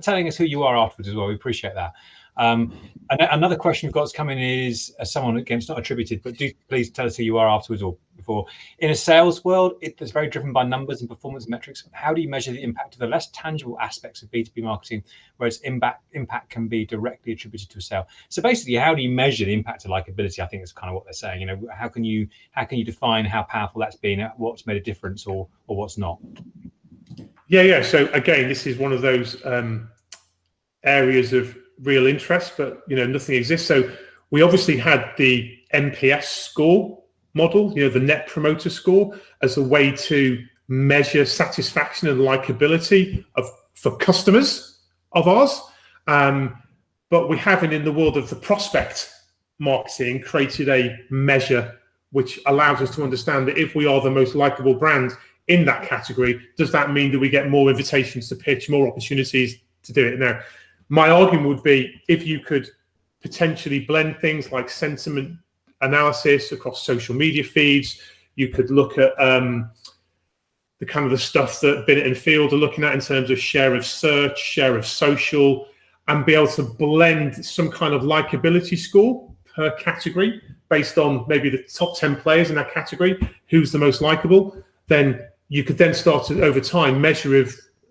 telling us who you are afterwards as well. We appreciate that. And another question we've got that's coming is someone, again, it's not attributed, but do please tell us who you are afterwards or before. In a sales world, it's very driven by numbers and performance metrics. How do you measure the impact of the less tangible aspects of B2B marketing, where its impact can be directly attributed to a sale? So basically, how do you measure the impact of likability? I think that's kind of what they're saying. How can you define how powerful that's been, what's made a difference or what's not? Yeah. So again, this is one of those areas of real interest, but nothing exists. So we obviously had the NPS score model, the Net Promoter Score, as a way to measure satisfaction and likability for customers of ours. But we haven't, in the world of the prospect marketing, created a measure which allows us to understand that if we are the most likable brand in that category, does that mean that we get more invitations to pitch, more opportunities to do it? Now, my argument would be, if you could potentially blend things like sentiment analysis across social media feeds, you could look at the kind of the stuff that Binnett and Field are looking at in terms of share of search, share of social, and be able to blend some kind of likability score per category based on maybe the top 10 players in that category, who's the most likable. Then you could then start to, over time, measure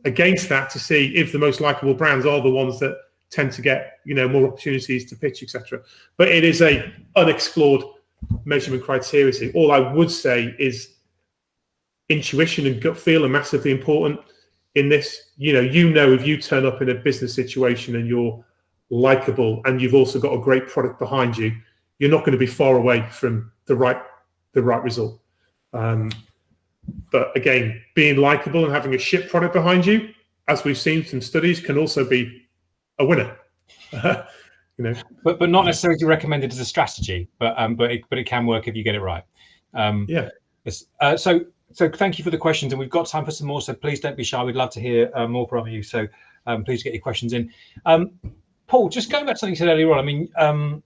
against that to see if the most likable brands are the ones that tend to get more opportunities to pitch, etc. But it is a unexplored measurement criteria. So all I would say is intuition and gut feel are massively important in this. If you turn up in a business situation and you're likable and you've also got a great product behind you, you're not going to be far away from the right result. But again, being likable and having a shit product behind you, as we've seen from studies, can also be a winner. But not necessarily recommended as a strategy, but it can work if you get it right. So thank you for the questions, and we've got time for some more, so please don't be shy. We'd love to hear more from you, so please get your questions in. Paul, just going back to something you said earlier on, I mean,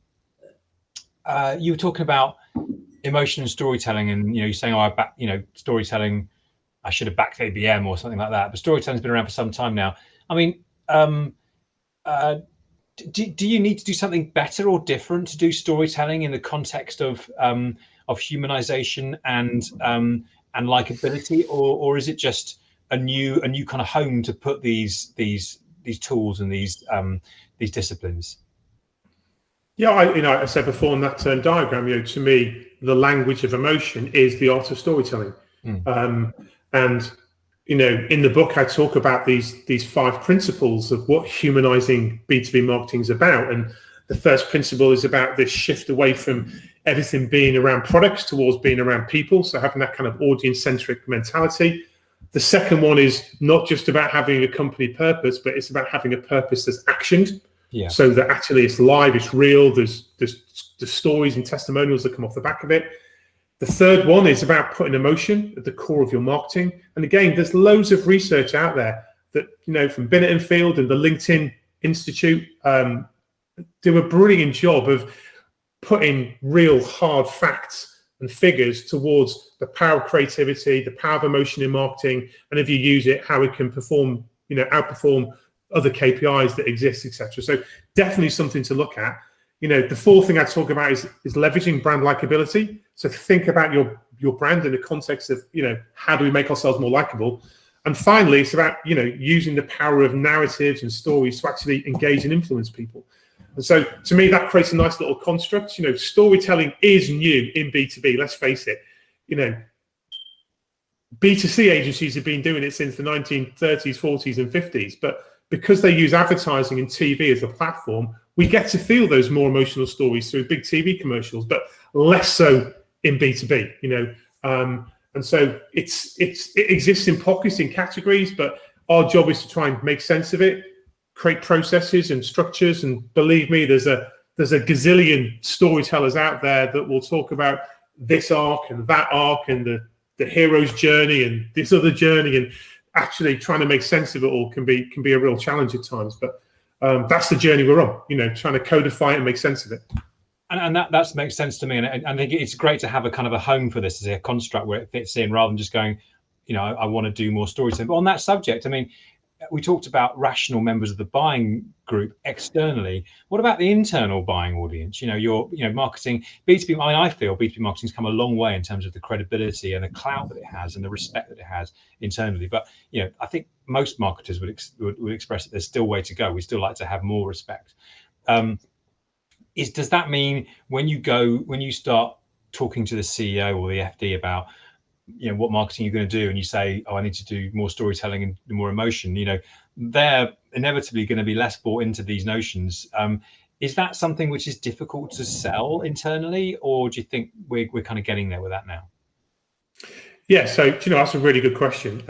you were talking about emotion and storytelling, and you're saying, storytelling, I should have backed ABM or something like that, but storytelling's been around for some time now. I mean, do you need to do something better or different to do storytelling in the context of humanization and likability, or is it just a new kind of home to put these tools and these disciplines? Yeah, I said before in that diagram, to me, the language of emotion is the art of storytelling. And in the book, I talk about these 5 principles of what humanizing B2B marketing is about. And the first principle is about this shift away from everything being around products towards being around people. So having that kind of audience-centric mentality. The second one is not just about having a company purpose, but it's about having a purpose that's actioned. Yeah. So that actually it's live, it's real, there's stories and testimonials that come off the back of it. The third one is about putting emotion at the core of your marketing. And again, there's loads of research out there that, from Binnett and Field and the LinkedIn Institute, do a brilliant job of putting real hard facts and figures towards the power of creativity, the power of emotion in marketing, and if you use it, how it can perform, outperform other KPIs that exist, etc. So definitely something to look at. The fourth thing I talk about is leveraging brand likability. So think about your brand in the context of, how do we make ourselves more likable? And finally, it's about, using the power of narratives and stories to actually engage and influence people. And so to me, that creates a nice little construct. Storytelling is new in B2B, let's face it. B2C agencies have been doing it since the 1930s, 40s and 50s, but because they use advertising and TV as a platform, we get to feel those more emotional stories through big TV commercials, but less so in B2B, and so it exists in pockets, in categories, but our job is to try and make sense of it, create processes and structures. And believe me, there's a gazillion storytellers out there that will talk about this arc and that arc and the hero's journey and this other journey, and actually trying to make sense of it all can be a real challenge at times. But that's the journey we're on, trying to codify it and make sense of it. And that makes sense to me. And I think it's great to have a kind of a home for this as a construct where it fits in, rather than just going, I want to do more storytelling. But on that subject, I mean, we talked about rational members of the buying group externally. What about the internal buying audience? Your marketing, B2B. I mean, I feel B2B marketing's come a long way in terms of the credibility and the clout that it has and the respect that it has internally. But I think most marketers would express that there's still way to go. We still like to have more respect. Does that mean when you start talking to the CEO or the FD about what marketing you're going to do, and you say, I need to do more storytelling and more emotion, they're inevitably going to be less bought into these notions. Is that something which is difficult to sell internally, or do you think we're kind of getting there with that now? Yeah, so that's a really good question.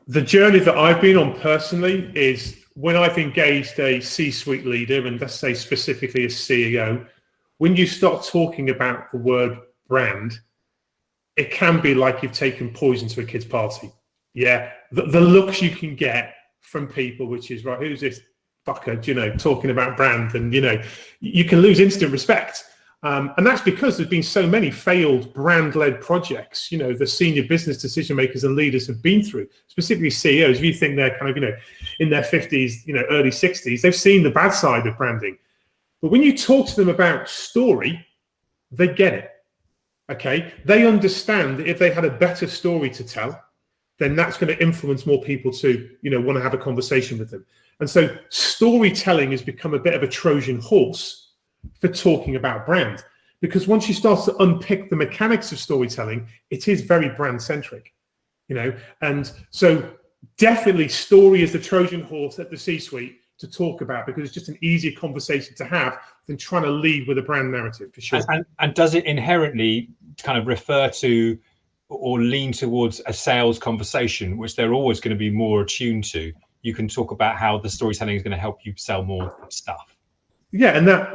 The journey that I've been on personally is when I've engaged a C-suite leader, and let's say specifically a CEO, when you start talking about the word brand, it can be like you've taken poison to a kid's party. Yeah, the looks you can get from people, which is, right, who's this fucker, talking about brand, and, you can lose instant respect. And that's because there's been so many failed brand-led projects, the senior business decision makers and leaders have been through, specifically CEOs. If you think they're kind of, in their 50s, early 60s, they've seen the bad side of branding. But when you talk to them about story, they get it. Okay, they understand that if they had a better story to tell, then that's going to influence more people to, want to have a conversation with them. And so storytelling has become a bit of a Trojan horse for talking about brand, because once you start to unpick the mechanics of storytelling, it is very brand centric, and so definitely story is the Trojan horse at the C-suite to talk about, because it's just an easier conversation to have than trying to lead with a brand narrative, for sure. And does it inherently kind of refer to or lean towards a sales conversation, which they're always going to be more attuned to? You can talk about how the storytelling is going to help you sell more stuff. Yeah, and that,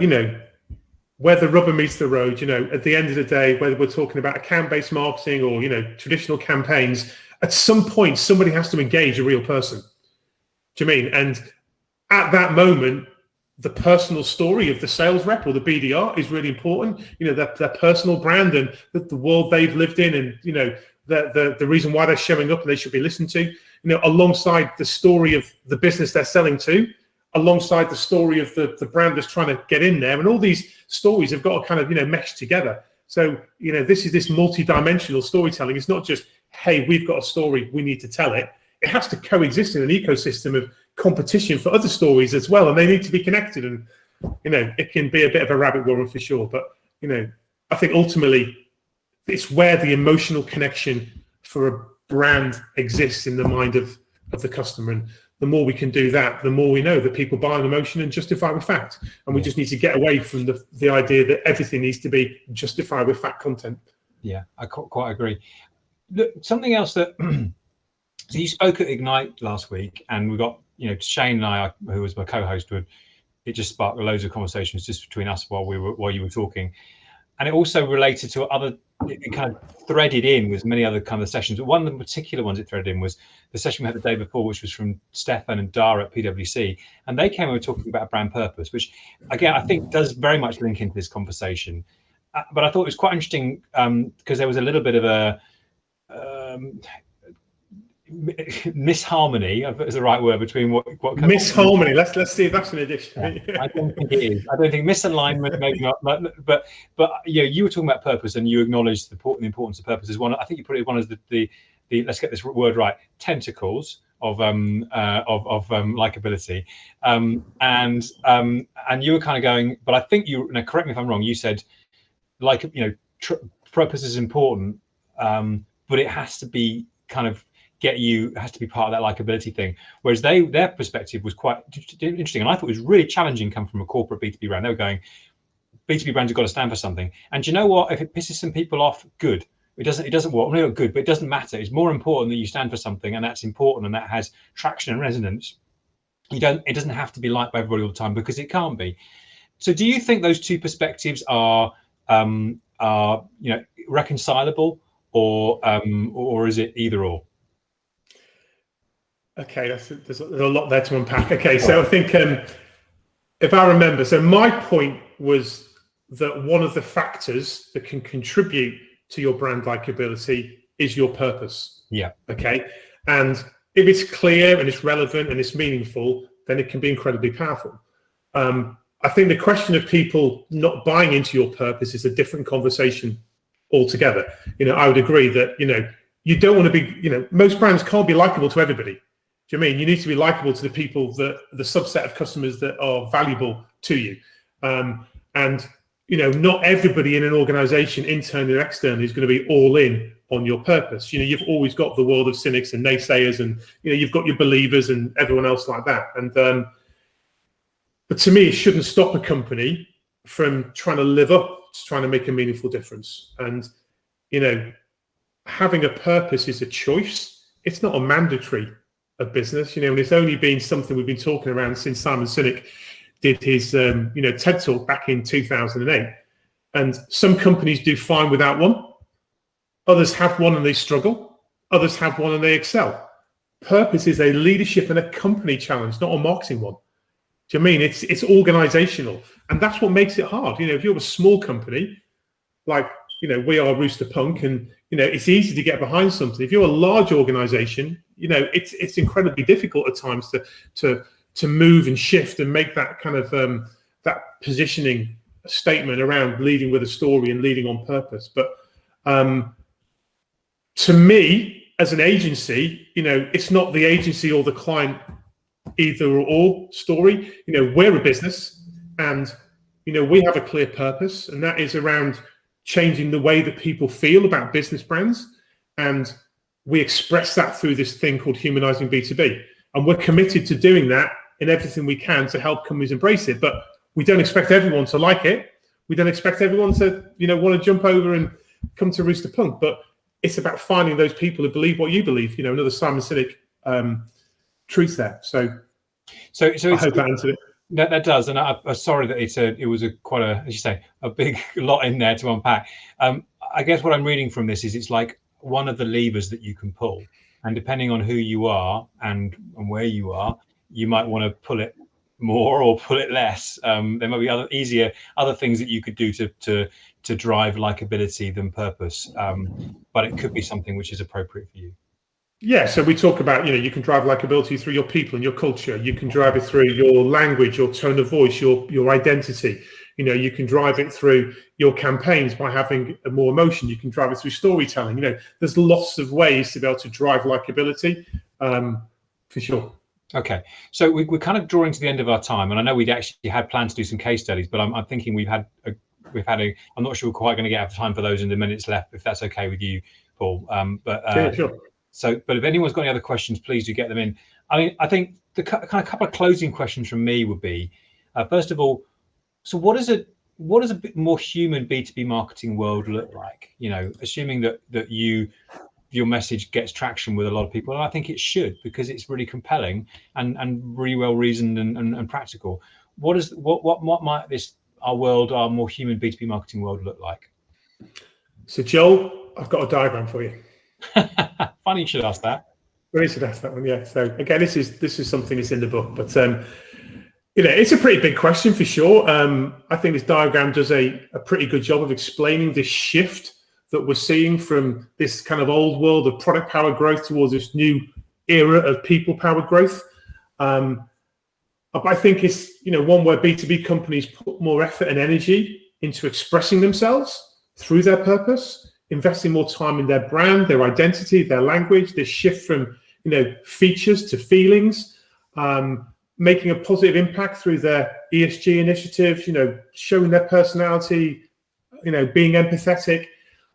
where the rubber meets the road, at the end of the day, whether we're talking about account-based marketing or, traditional campaigns, at some point, somebody has to engage a real person. Do you mean? And at that moment, the personal story of the sales rep or the BDR is really important. Their personal brand and the world they've lived in, and, the reason why they're showing up and they should be listened to, alongside the story of the business they're selling to, alongside the story of the brand that's trying to get in there. And all these stories have got to kind of, mesh together. So, this is this multi-dimensional storytelling. It's not just, hey, we've got a story, we need to tell it. It has to coexist in an ecosystem of competition for other stories as well. And they need to be connected. And, it can be a bit of a rabbit warren for sure. But, I think ultimately it's where the emotional connection for a brand exists in the mind of the customer. And the more we can do that, the more we know that people buy on emotion and justify with fact. And we just need to get away from the idea that everything needs to be justified with fact content. Yeah, I quite agree. Look, something else that, so you spoke at Ignite last week, and we got, Shane and I, who was my co-host, it just sparked loads of conversations just between us while you were talking. And it also related to it kind of threaded in with many other kind of sessions. But one of the particular ones it threaded in was the session we had the day before, which was from Stefan and Dara at PwC. And they came over talking about brand purpose, which, again, I think does very much link into this conversation. But I thought it was quite interesting because there was a little bit of a misharmony, is the right word, between what misharmony. Let's see if that's an addition. Yeah, I don't think it is. I don't think misalignment, maybe not. But you were talking about purpose, and you acknowledged the importance of purpose as one. I think you put it one as the let's get this word right, tentacles of likability, and you were kind of going. But I think correct me if I'm wrong. You said purpose is important, but it has to be kind of has to be part of that likability thing. Whereas their perspective was quite interesting, and I thought it was really challenging coming from a corporate B2B brand. They were going, B2B brands have got to stand for something. And do you know what? If it pisses some people off, good. It doesn't work. Well, good, but it doesn't matter. It's more important that you stand for something, and that's important, and that has traction and resonance. It doesn't have to be liked by everybody all the time, because it can't be. So do you think those two perspectives are reconcilable, or is it either or? Okay, there's a lot there to unpack. Okay, so I think if I remember, so my point was that one of the factors that can contribute to your brand likability is your purpose. Yeah. Okay. And if it's clear and it's relevant and it's meaningful, then it can be incredibly powerful. I think the question of people not buying into your purpose is a different conversation altogether. I would agree that, you don't want to be, most brands can't be likable to everybody. Do you mean you need to be likable to the people, the subset of customers that are valuable to you? And not everybody in an organization, internally or externally, is going to be all in on your purpose. You've always got the world of cynics and naysayers, and you've got your believers and everyone else like that. And but to me, it shouldn't stop a company from trying to live up to trying to make a meaningful difference. And having a purpose is a choice. It's not a mandatory of business, and it's only been something we've been talking around since Simon Sinek did his, TED Talk back in 2008. And some companies do fine without one. Others have one and they struggle. Others have one and they excel. Purpose is a leadership and a company challenge, not a marketing one. Do you mean it's organizational? And that's what makes it hard. If you're a small company, like, we are Rooster Punk, and, it's easy to get behind something. If you're a large organization, it's incredibly difficult at times to move and shift and make that kind of that positioning statement around leading with a story and leading on purpose. But to me, as an agency, it's not the agency or the client either or story. We're a business, and we have a clear purpose, and that is around changing the way that people feel about business brands. And we express that through this thing called Humanizing B2B. And we're committed to doing that in everything we can to help companies embrace it. But we don't expect everyone to like it. We don't expect everyone to, want to jump over and come to Rooster Punk. But it's about finding those people who believe what you believe, another Simon Sinek truth there. So I hope that answered it. That does, and I'm sorry that it was quite a, as you say, a big lot in there to unpack. I guess what I'm reading from this is it's like one of the levers that you can pull, and depending on who you are and where you are, you might want to pull it more or pull it less. There might be other things that you could do to drive likability than purpose, but it could be something which is appropriate for you. Yeah, so we talk about, you can drive likability through your people and your culture. You can drive it through your language, your tone of voice, your identity. You can drive it through your campaigns by having more emotion. You can drive it through storytelling. There's lots of ways to be able to drive likability, for sure. Okay, so we're kind of drawing to the end of our time, and I know we'd actually had planned to do some case studies, but I'm thinking we've had a. I'm not sure we're quite going to get time for those in the minutes left, if that's okay with you, Paul. Yeah, sure. So, but if anyone's got any other questions, please do get them in. I think the kind of couple of closing questions from me would be, first of all, so what does a bit more human B2B marketing world look like? Assuming that your message gets traction with a lot of people, and I think it should, because it's really compelling and really well reasoned and practical. What might our more human B2B marketing world look like? So, Joel, I've got a diagram for you. Funny you should ask that. Well, you should ask that one, yeah. So again, this is something that's in the book, but it's a pretty big question for sure. I think this diagram does a pretty good job of explaining this shift that we're seeing from this kind of old world of product powered growth towards this new era of people powered growth. I think it's one where B2B companies put more effort and energy into expressing themselves through their purpose, investing more time in their brand, their identity, their language, this shift from features to feelings, making a positive impact through their ESG initiatives, showing their personality, being empathetic,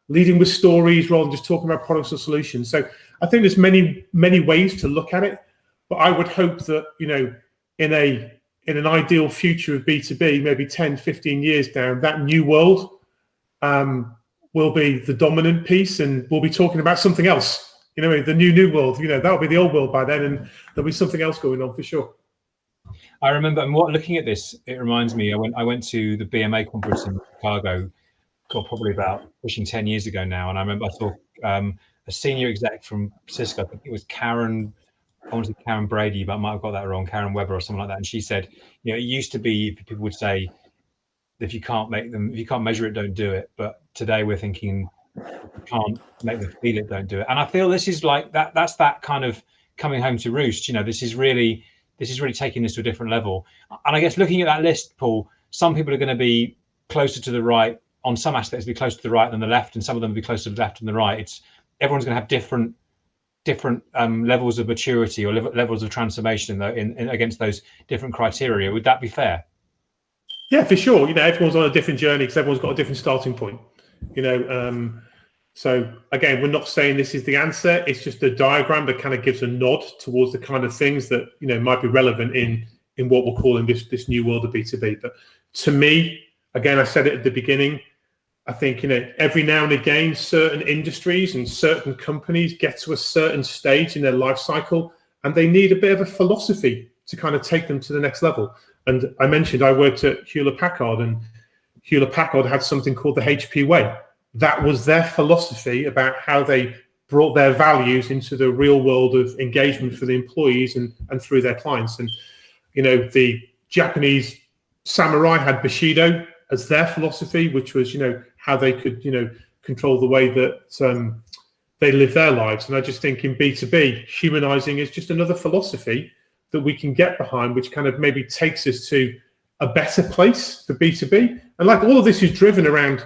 leading with stories rather than just talking about products or solutions. So I think there's many ways to look at it, but I would hope that in an ideal future of B2B, maybe 10, 15 years down, that new world will be the dominant piece, and we'll be talking about something else. The new world, that'll be the old world by then, and there'll be something else going on for sure. I remember, looking at this, it reminds me, I went to the BMA conference in Chicago, probably about pushing 10 years ago now, and I remember I saw a senior exec from Cisco, I think it was Karen I want to say Karen Brady, but I might have got that wrong, Karen Weber or something like that. And she said, it used to be people would say, if you can't measure it, don't do it. But today we're thinking, if you can't make them feel it, don't do it. And I feel this is like that. That's that kind of coming home to roost. This is really taking this to a different level. And I guess looking at that list, Paul, some people are going to be closer to the right on some aspects, be closer to the right than the left, and some of them will be closer to the left than the right. Everyone's going to have different levels of maturity or levels of transformation in against those different criteria. Would that be fair? Yeah, for sure. Everyone's on a different journey because everyone's got a different starting point. So again, we're not saying this is the answer. It's just a diagram that kind of gives a nod towards the kind of things that might be relevant in what we're calling this new world of B2B. But to me, again, I said it at the beginning, I think every now and again, certain industries and certain companies get to a certain stage in their life cycle, and they need a bit of a philosophy to kind of take them to the next level. And I mentioned I worked at Hewlett Packard, and Hewlett Packard had something called the HP way. That was their philosophy about how they brought their values into the real world of engagement for the employees and through their clients. And the Japanese samurai had Bushido as their philosophy, which was how they could control the way that they live their lives. And I just think in B2B, humanizing is just another philosophy that we can get behind, which kind of maybe takes us to a better place for B2B. And like all of this is driven around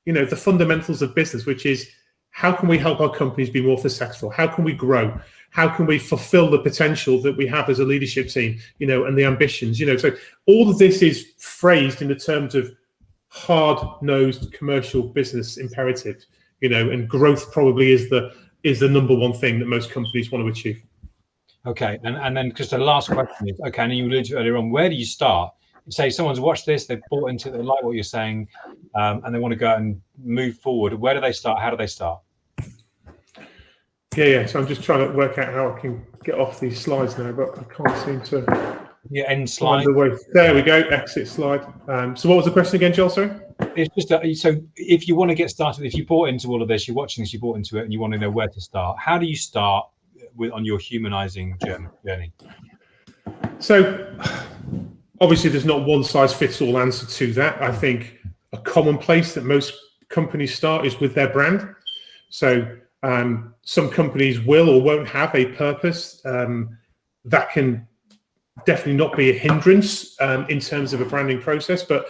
the fundamentals of business, which is how can we help our companies be more successful? How can we grow? How can we fulfill the potential that we have as a leadership team, and the ambitions, so all of this is phrased in the terms of hard-nosed commercial business imperative, and growth probably is the number one thing that most companies want to achieve. Okay, and then just the last question is, okay, and you alluded to earlier on, where do you start? Say someone's watched this, they've bought into it, they like what you're saying, and they want to go out and move forward. Where do they start? How do they start? Yeah. So I'm just trying to work out how I can get off these slides now, but I can't seem to. Yeah, end slide. There we go. Exit slide. So what was the question again, Joel? Sorry. It's just so if you want to get started, if you bought into all of this, you're watching this, you bought into it, and you want to know where to start. How do you start on your humanizing journey? So obviously, there's not one size fits all answer to that. I think a common place that most companies start is with their brand. So some companies will or won't have a purpose that can definitely not be a hindrance in terms of a branding process, but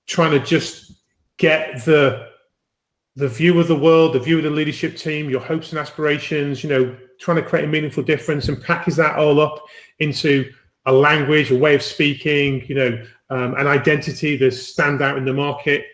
trying to just get the view of the world, the view of the leadership team, your hopes and aspirations, trying to create a meaningful difference and package that all up into a language, a way of speaking, an identity that stand out in the market,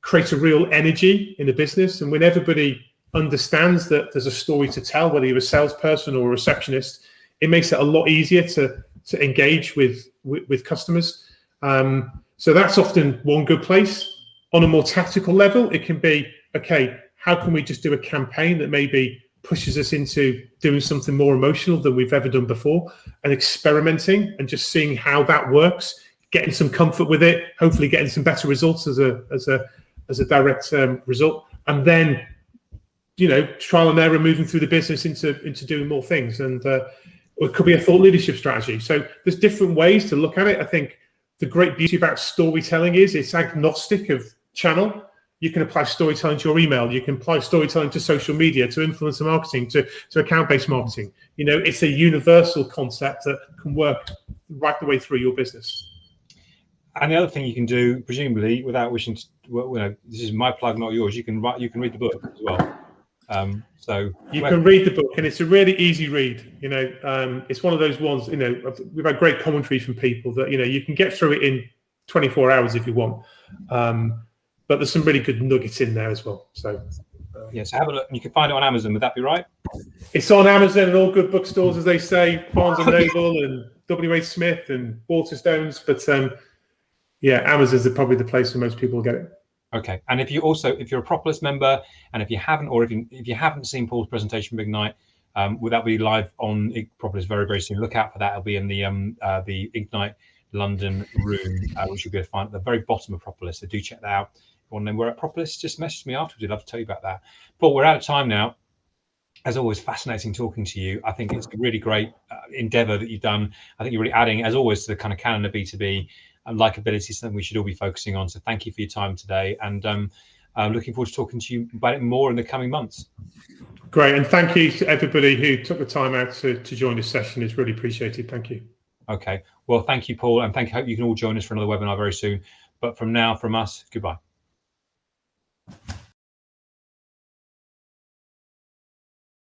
create a real energy in the business. And when everybody understands that there's a story to tell, whether you're a salesperson or a receptionist, it makes it a lot easier to engage with customers. So that's often one good place. On a more tactical level, it can be, okay, how can we just do a campaign that maybe pushes us into doing something more emotional than we've ever done before, and experimenting and just seeing how that works, getting some comfort with it, hopefully getting some better results as a direct result, and then trial and error, moving through the business into doing more things. And it could be a thought leadership strategy. So there's different ways to look at it. I think the great beauty about storytelling is it's agnostic of channel. You can apply storytelling to your email. You can apply storytelling to social media, to influencer marketing, to account-based marketing. It's a universal concept that can work right the way through your business. And the other thing you can do, presumably, without wishing to, this is my plug, not yours. You can read the book as well. So you can read the book, and it's a really easy read. It's one of those ones. We've had great commentary from people that you can get through it in 24 hours if you want. But there's some really good nuggets in there as well. So so have a look. You can find it on Amazon. Would that be right? It's on Amazon and all good bookstores, as they say, Barnes and Noble and W.H. Smith and Waterstones. But Amazon's probably the place where most people get it. Okay, and if you're a Propolis member, and if you haven't seen Paul's presentation Big Night, will that be live on Propolis very, very soon? Look out for that. It'll be in the Ignite London room, which you'll be able to find at the very bottom of Propolis. So do check that out. If you want to know where at Propolis, just message me afterwards. I'd love to tell you about that. Paul, we're out of time now. As always, fascinating talking to you. I think it's a really great endeavor that you've done. I think you're really adding, as always, to the kind of canon of B2B. Likability is something we should all be focusing on. So thank you for your time today. And I'm looking forward to talking to you about it more in the coming months. Great. And thank you to everybody who took the time out to join this session. It's really appreciated. Thank you. Okay. Well, thank you, Paul. And hope you can all join us for another webinar very soon. But from now, from us, goodbye.